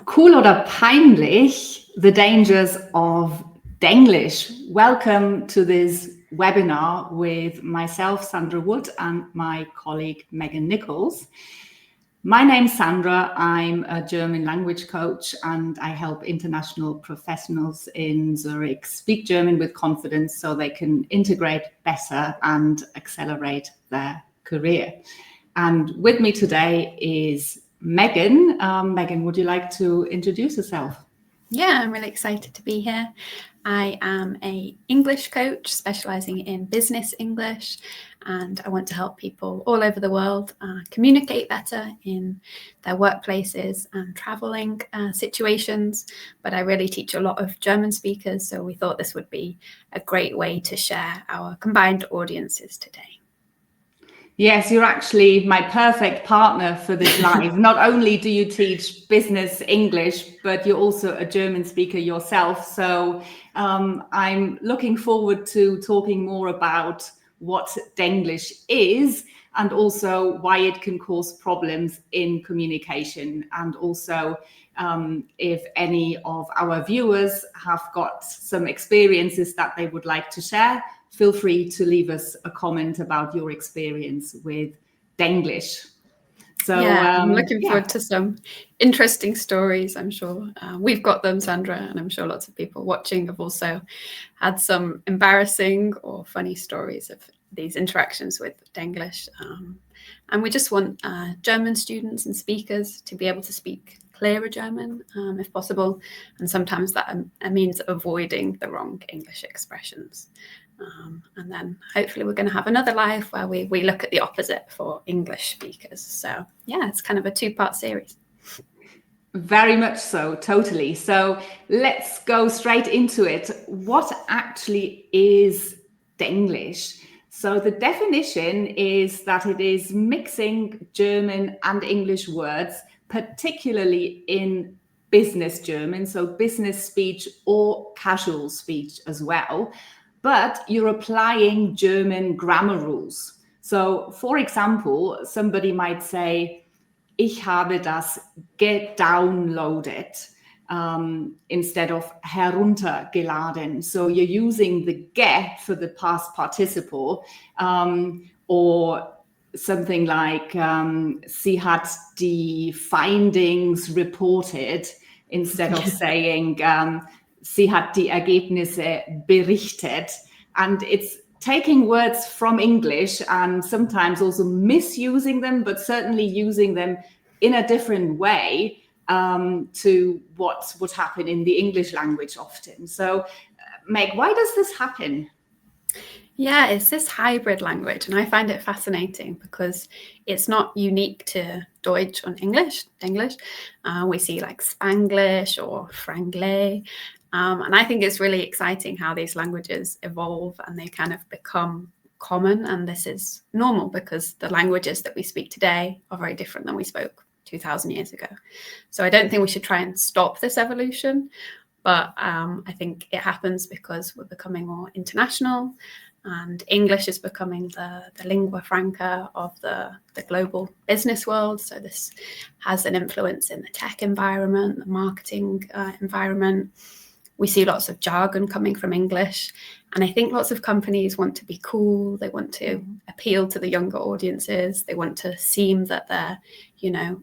Cool oder peinlich, the dangers of Denglisch. Welcome to this webinar with myself, Sandra Wood, and my colleague, Megan Nichols. My name's Sandra. I'm a German language coach and I help international professionals in Zurich speak German with confidence so they can integrate better and accelerate their career. And with me today is Megan. Megan, would you like to introduce yourself? Yeah, I'm really excited to be here. I am an English coach specializing in business English, and I want to help people all over the world communicate better in their workplaces and traveling situations. But I really teach a lot of German speakers, so we thought this would be a great way to share our combined audiences today. Yes, you're actually my perfect partner for this live. Not only do you teach business English, but you're also a German speaker yourself. So I'm looking forward to talking more about what Denglisch is and also why it can cause problems in communication. And also if any of our viewers have got some experiences that they would like to share, feel free to leave us a comment about your experience with Denglisch. So yeah, I'm looking forward to some interesting stories. I'm sure we've got them, Sandra, and I'm sure lots of people watching have also had some embarrassing or funny stories of these interactions with Denglisch. And we just want German students and speakers to be able to speak clearer German if possible. And sometimes that means avoiding the wrong English expressions. And then hopefully we're going to have another live where we look at the opposite for English speakers. So yeah, it's kind of a two-part series. Very much so, totally. So let's go straight into it. What actually is Denglisch? So the definition is that it is mixing German and English words, particularly in business German, so business speech or casual speech as well. But you're applying German grammar rules. So, for example, somebody might say, ich habe das gedownloaded instead of heruntergeladen. So you're using the ge for the past participle, or something like sie hat die findings reported instead of saying sie hat die Ergebnisse berichtet. And it's taking words from English and sometimes also misusing them, but certainly using them in a different way to what would happen in the English language often. So, Meg, why does this happen? Yeah, it's this hybrid language, and I find it fascinating because it's not unique to Deutsch and English. We see like Spanglish or Franglais. And I think it's really exciting how these languages evolve and they kind of become common. And this is normal because the languages that we speak today are very different than we spoke 2,000 years ago. So I don't think we should try and stop this evolution. But I think it happens because we're becoming more international and English is becoming the lingua franca of the global business world. So this has an influence in the tech environment, the marketing environment. We see lots of jargon coming from English. And I think lots of companies want to be cool. They want to appeal to the younger audiences. They want to seem that they're,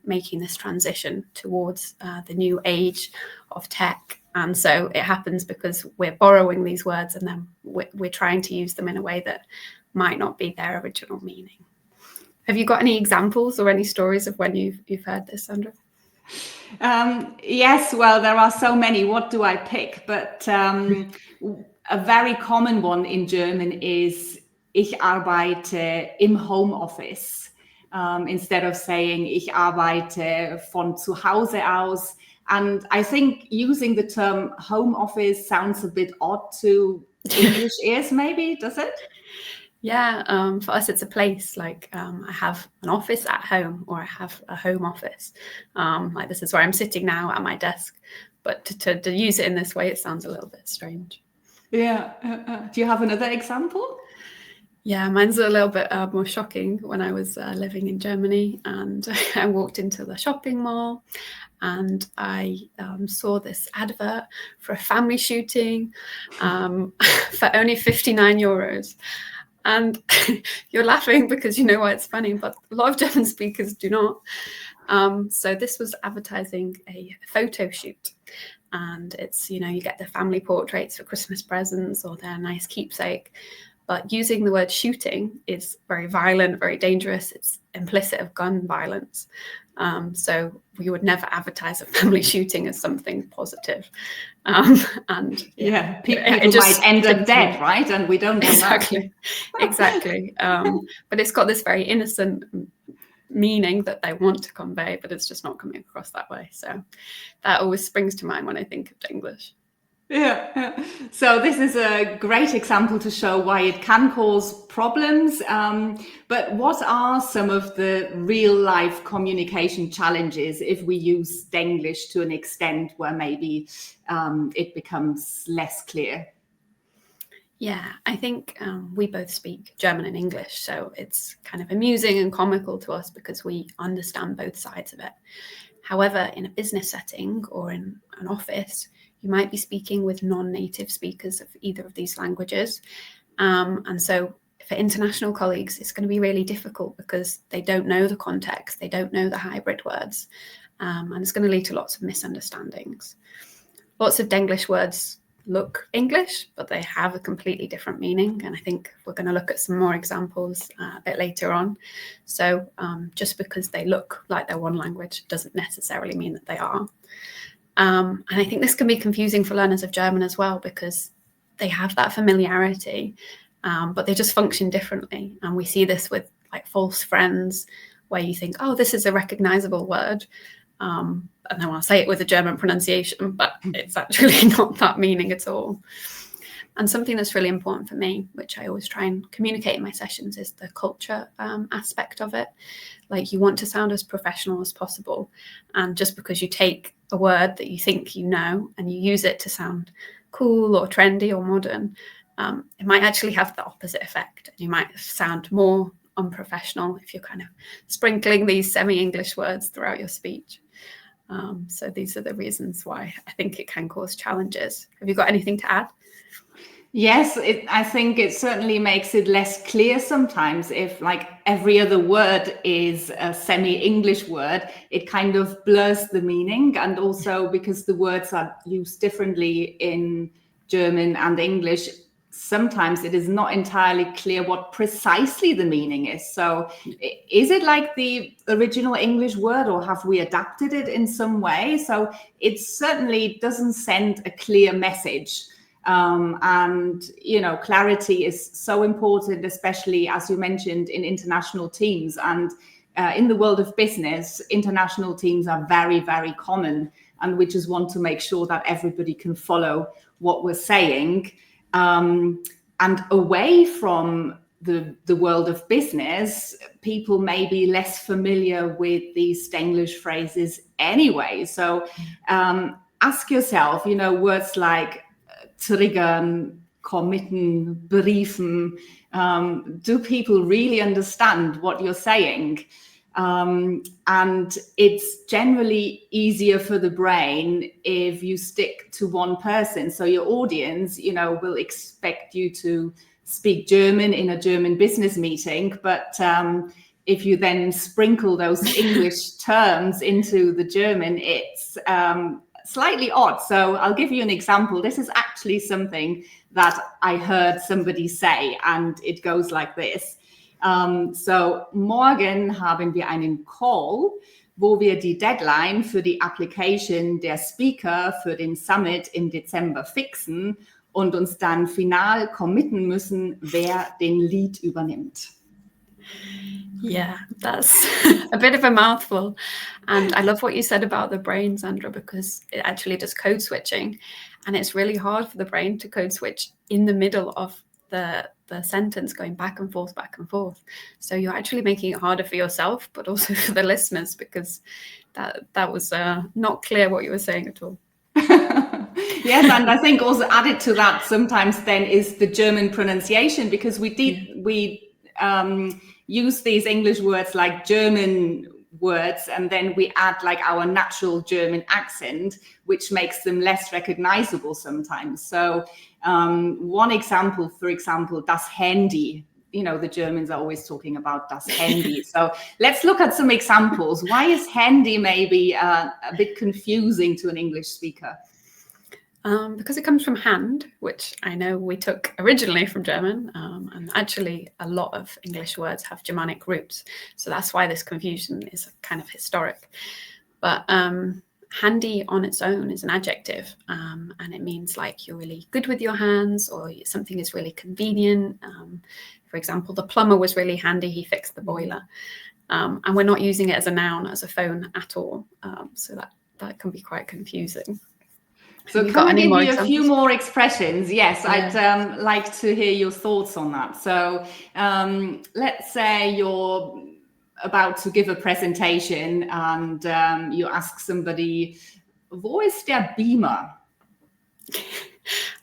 making this transition towards the new age of tech. And so it happens because we're borrowing these words and then we're trying to use them in a way that might not be their original meaning. Have you got any examples or any stories of when you've heard this, Sandra? Yes, well, there are so many. What do I pick? But a very common one in German is ich arbeite im Homeoffice. Instead of saying ich arbeite von zu Hause aus. And I think using the term home office sounds a bit odd to English ears, maybe, does it? Yeah, for us, it's a place. Like I have an office at home, or I have a home office. Like this is where I'm sitting now at my desk. But to use it in this way, it sounds a little bit strange. Yeah. Do you have another example? Yeah, mine's a little bit more shocking. When I was living in Germany, and I walked into the shopping mall, and I saw this advert for a family shooting for only 59 euros. And you're laughing because you know why it's funny, but a lot of German speakers do not. So this was advertising a photo shoot. And it's, you get the family portraits for Christmas presents or their nice keepsake. But using the word shooting is very violent, very dangerous. It's implicit of gun violence. So we would never advertise a family shooting as something positive. And people might end up dead, right? And we don't want that. Exactly. But it's got this very innocent meaning that they want to convey, but it's just not coming across that way. So that always springs to mind when I think of Denglisch. Yeah. So this is a great example to show why it can cause problems. But what are some of the real life communication challenges if we use Denglisch to an extent where maybe it becomes less clear? Yeah, I think we both speak German and English, so it's kind of amusing and comical to us because we understand both sides of it. However, in a business setting or in an office, you might be speaking with non-native speakers of either of these languages. And so for international colleagues, it's going to be really difficult because they don't know the context, they don't know the hybrid words, and it's going to lead to lots of misunderstandings. Lots of Denglisch words look English, but they have a completely different meaning. And I think we're going to look at some more examples a bit later on. So just because they look like they're one language doesn't necessarily mean that they are. And I think this can be confusing for learners of German as well, because they have that familiarity, but they just function differently. And we see this with like false friends, where you think, oh, this is a recognizable word. And I want to say it with a German pronunciation, but it's actually not that meaning at all. And something that's really important for me, which I always try and communicate in my sessions, is the culture aspect of it. Like, you want to sound as professional as possible. And just because you take a word that you think you know and you use it to sound cool or trendy or modern, it might actually have the opposite effect. You might sound more unprofessional if you're kind of sprinkling these semi-English words throughout your speech. So these are the reasons why I think it can cause challenges. Have you got anything to add? Yes, I think it certainly makes it less clear sometimes if like every other word is a semi-English word, it kind of blurs the meaning. And also because the words are used differently in German and English, sometimes it is not entirely clear what precisely the meaning is. So is it like the original English word, or have we adapted it in some way? So it certainly doesn't send a clear message. And, clarity is so important, especially, as you mentioned, in international teams. And in the world of business, international teams are very, very common. And we just want to make sure that everybody can follow what we're saying. And away from the world of business, people may be less familiar with these Denglisch phrases anyway. So ask yourself, words like triggern, committen, briefen. Do people really understand what you're saying? And it's generally easier for the brain if you stick to one person. So your audience, will expect you to speak German in a German business meeting, but if you then sprinkle those English terms into the German, it's slightly odd. So I'll give you an example. This is actually something that I heard somebody say, and it goes like this. So morgen haben wir einen Call, wo wir die Deadline für die Application der Speaker für den Summit im Dezember fixen und uns dann final committen müssen, wer den Lead übernimmt. Yeah, that's a bit of a mouthful. And I love what you said about the brain, Sandra, because it actually does code switching. And it's really hard for the brain to code switch in the middle of the sentence, going back and forth, back and forth. So you're actually making it harder for yourself, but also for the listeners, because that was not clear what you were saying at all. Yes, and I think also added to that sometimes then is the German pronunciation, because we use these English words like German words, and then we add like our natural German accent, which makes them less recognizable sometimes. So one example, for example, das Handy. You know, the Germans are always talking about das Handy. So let's look at some examples. Why is handy maybe a bit confusing to an English speaker? Because it comes from hand, which I know we took originally from German, and actually a lot of English words have Germanic roots. So that's why this confusion is kind of historic. But handy on its own is an adjective, and it means like you're really good with your hands, or something is really convenient. For example, the plumber was really handy, he fixed the boiler. And we're not using it as a noun, as a phone at all. So that can be quite confusing. So can I give you a few more expressions? Yes, yeah. I'd like to hear your thoughts on that. So let's say you're about to give a presentation and you ask somebody, wo ist der Beamer?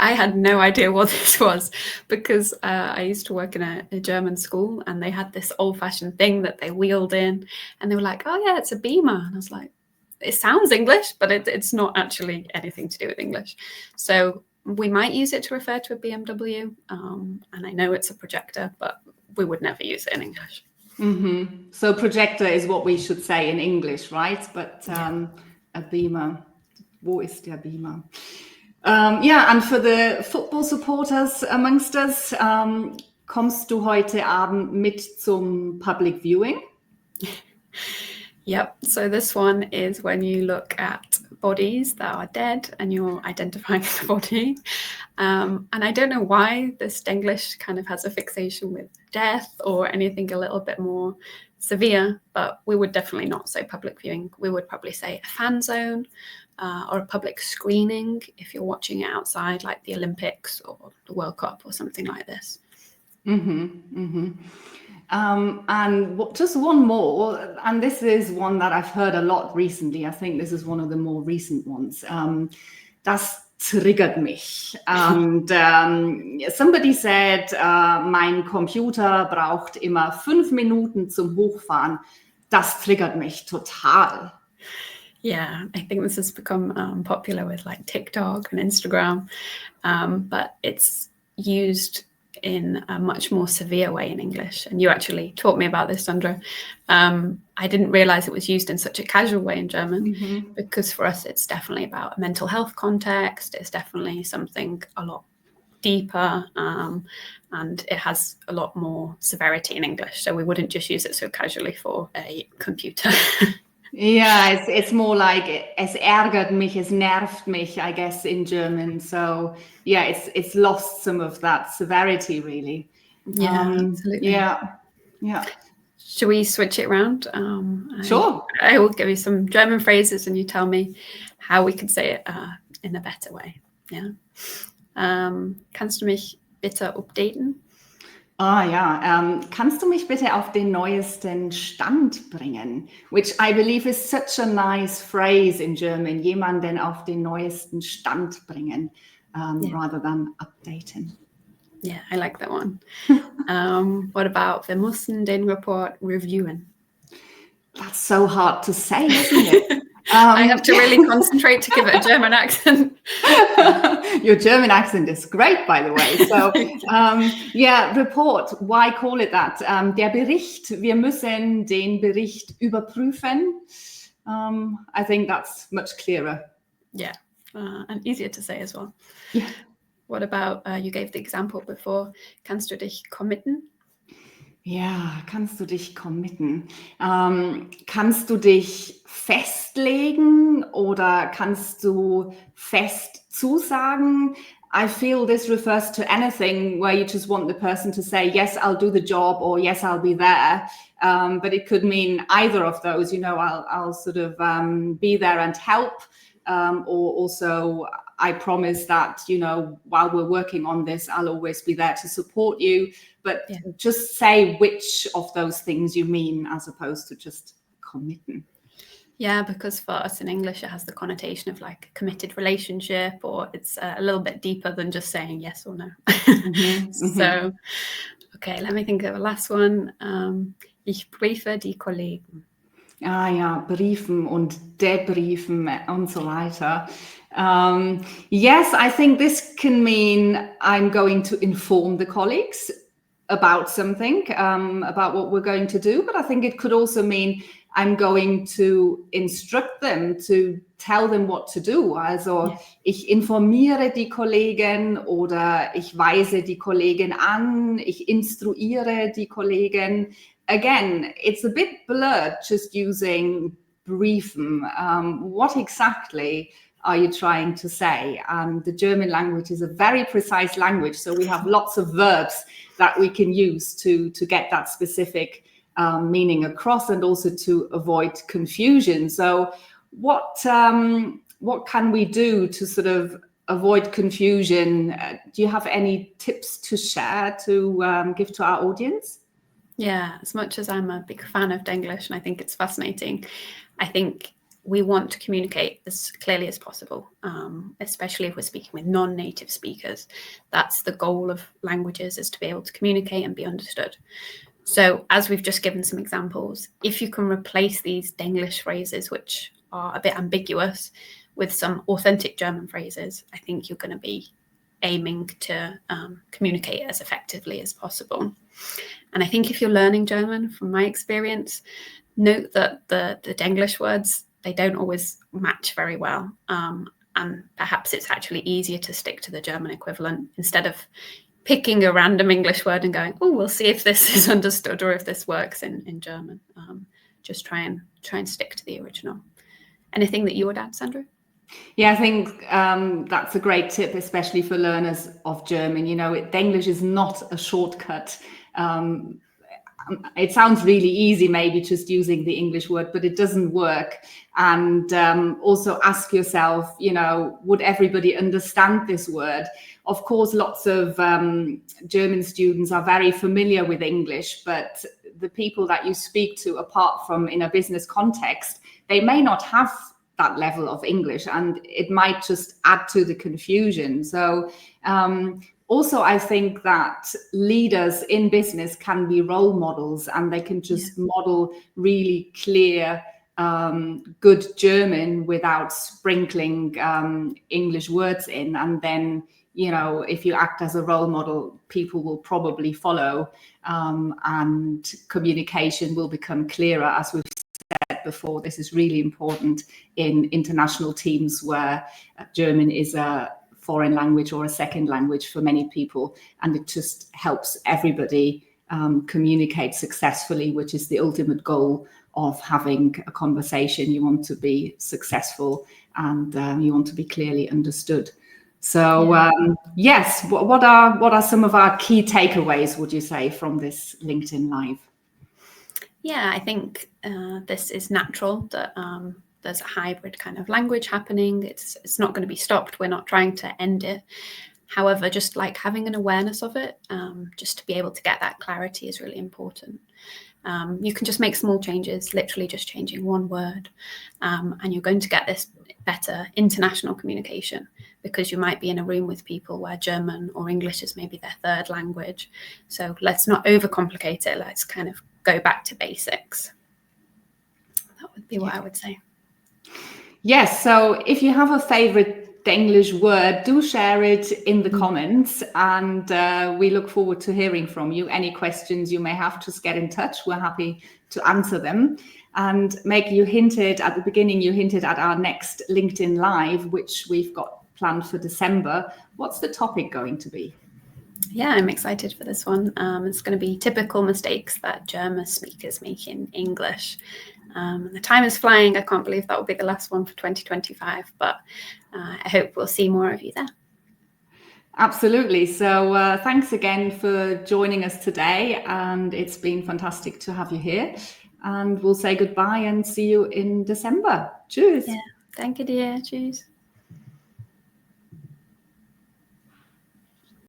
I had no idea what this was, because I used to work in a German school, and they had this old-fashioned thing that they wheeled in, and they were like, oh yeah, it's a Beamer. And I was like, it sounds English, but it's not actually anything to do with English. So we might use it to refer to a BMW, and I know it's a projector, but we would never use it in English. Mm-hmm. So projector is what we should say in English, right? But a Beamer, wo ist der Beamer? And for the football supporters amongst us, kommst du heute Abend mit zum public viewing? Yep. So this one is when you look at bodies that are dead and you're identifying the body. And I don't know why this Denglisch kind of has a fixation with death or anything a little bit more severe, but we would definitely not say public viewing. We would probably say a fan zone or a public screening if you're watching it outside, like the Olympics or the World Cup or something like this. Mm-hmm. Mm-hmm. And just one more, and this is one that I've heard a lot recently. I think this is one of the more recent ones. Das triggert mich. And somebody said, mein Computer braucht immer 5 Minuten zum Hochfahren. Das triggert mich total. Yeah, I think this has become popular with like TikTok and Instagram, but it's used in a much more severe way in English. And you actually taught me about this, Sandra. I didn't realize it was used in such a casual way in German, because for us, it's definitely about a mental health context. It's definitely something a lot deeper, and it has a lot more severity in English. So we wouldn't just use it so casually for a computer. Yeah, it's more like es ärgert mich, es nervt mich, I guess, in German. So yeah, it's lost some of that severity, really. Yeah, absolutely. Yeah. Should we switch it around? Sure. I will give you some German phrases, and you tell me how we could say it in a better way. Yeah. Kannst du mich bitte updaten? Kannst du mich bitte auf den neuesten Stand bringen? Which I believe is such a nice phrase in German. Jemanden auf den neuesten Stand bringen, rather than updaten. Yeah, I like that one. What about, wir müssen den Report reviewen? That's so hard to say, isn't it? I have to really concentrate to give it a German accent. Your German accent is great, by the way. So, report. Why call it that? Der Bericht. Wir müssen den Bericht überprüfen. I think that's much clearer. Yeah, and easier to say as well. Yeah. What about, you gave the example before, kannst du dich committen? Ja, kannst du dich committen? Kannst du dich festlegen oder kannst du fest zusagen? I feel this refers to anything where you just want the person to say, yes, I'll do the job, or yes, I'll be there. But it could mean either of those, I'll sort of be there and help, or also I promise that, while we're working on this, I'll always be there to support you. But just say which of those things you mean, as opposed to just committing. Yeah, because for us in English, it has the connotation of like a committed relationship, or it's a little bit deeper than just saying yes or no. So, okay, let me think of the last one. Ich briefe die Kollegen. Ah ja, briefen und debriefen und so weiter. Yes, I think this can mean I'm going to inform the colleagues about something, about what we're going to do, but I think it could also mean I'm going to instruct them, to tell them what to do. Also ich informiere die Kollegen oder ich weise die Kollegen an, ich instruiere die Kollegen. Again, it's a bit blurred just using briefen. What exactly are you trying to say? The German language is a very precise language, so we have lots of verbs that we can use to get that specific meaning across, and also to avoid confusion. So what can we do to sort of avoid confusion? Do you have any tips to share to give to our audience? Yeah, as much as I'm a big fan of Denglisch and I think it's fascinating, I think we want to communicate as clearly as possible, especially if we're speaking with non-native speakers. That's the goal of languages, is to be able to communicate and be understood. So as we've just given some examples, if you can replace these Denglisch phrases, which are a bit ambiguous, with some authentic German phrases, I think you're going to be aiming to communicate as effectively as possible. And I think if you're learning German, from my experience, note that the Denglisch words, they don't always match very well. And perhaps it's actually easier to stick to the German equivalent instead of picking a random English word and going, oh, we'll see if this is understood or if this works in German. Just try and stick to the original. Anything that you would add, Sandra? Yeah, I think that's a great tip, especially for learners of German. You know, Denglisch is not a shortcut. It sounds really easy, maybe just using the English word, but it doesn't work. And also ask yourself, you know, would everybody understand this word? Of course, lots of German students are very familiar with English, but the people that you speak to, apart from in a business context, they may not have that level of English, and it might just add to the confusion. So also, I think that leaders in business can be role models, and they can just model really clear, good German without sprinkling English words in. And then, you know, if you act as a role model, people will probably follow, and communication will become clearer. As we've said before, this is really important in international teams where German is a foreign language or a second language for many people, and it just helps everybody communicate successfully, which is the ultimate goal of having a conversation. You want to be successful, and you want to be clearly understood. So yes, what are some of our key takeaways, would you say, from this LinkedIn Live? Yeah, I think this is natural, that there's a hybrid kind of language happening. It's not going to be stopped. We're not trying to end it. However, just like having an awareness of it, just to be able to get that clarity is really important. You can just make small changes, literally just changing one word, and you're going to get this better international communication, because you might be in a room with people where German or English is maybe their third language. So let's not overcomplicate it. Let's kind of go back to basics. That would be what I would say. Yes, so if you have a favorite Denglisch word, do share it in the comments, and we look forward to hearing from you. Any questions you may have, just get in touch. We're happy to answer them. And Meg, you hinted at the beginning, you hinted at our next LinkedIn Live, which we've got planned for December. What's the topic going to be? Yeah, I'm excited for this one. It's going to be typical mistakes that German speakers make in English. The time is flying. I can't believe that will be the last one for 2025, but I hope we'll see more of you there. Absolutely. So thanks again for joining us today, and it's been fantastic to have you here. And we'll say goodbye and see you in December. Tschüss. Yeah, danke dir. Tschüss.